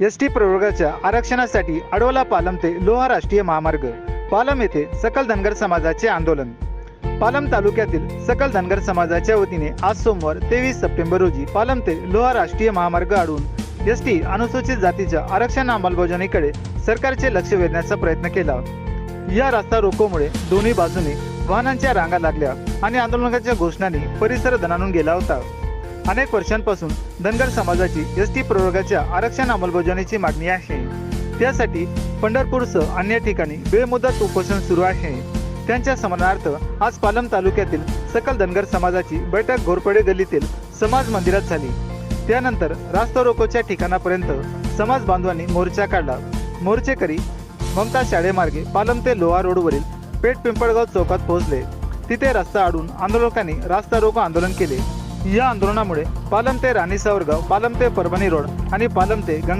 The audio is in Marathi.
एसटी प्रवर्गाच्या आरक्षणासाठी अडवला पालम ते लोहा राष्ट्रीय महामार्ग. पालम येथे सकल धनगर समाजाचे आंदोलन. पालम तालुक्यातील सकल धनगर समाजाच्या वतीने आज सोमवार 23 सप्टेंबर रोजी पालम ते लोहा राष्ट्रीय महामार्ग अडवून एसटी अनुसूचित जातीच्या आरक्षण अंमलबजावणीकडे सरकारचे लक्ष वेधण्याचा प्रयत्न केला. या रास्ता रोकोमुळे दोन्ही बाजूने वाहनांच्या रांगा लागल्या आणि आंदोलनाच्या घोषणांनी परिसर दणाणून गेला होता. अनेक वर्षांपासून धनगर समाजाची एसटी प्रवर्गाच्या आरक्षण अंमलबजावणीची मागणी आहे. त्यासाठी पंढरपूरसह अन्य ठिकाणी बेमुदत उपोषण सुरू आहे. त्यांच्या समर्थनार्थ आज पालम तालुक्यातील सकल धनगर समाजाची बैठक घोरपडे गल्लीतील समाज मंदिरात झाली. त्यानंतर रास्ता रोकोच्या ठिकाणापर्यंत समाज बांधवांनी मोर्चा काढला. मोर्चेकरी ममता शाळेमार्गे पालम ते लोहा रोडवरील पेठ पिंपळगाव चौकात पोहोचले. तिथे रस्ता अडवून आंदोलकांनी रास्ता रोको आंदोलन केले. या आंदोलनामुळे पालम ते राणी सावरगाव, पालम ते परभणी रोड आणि पालम ते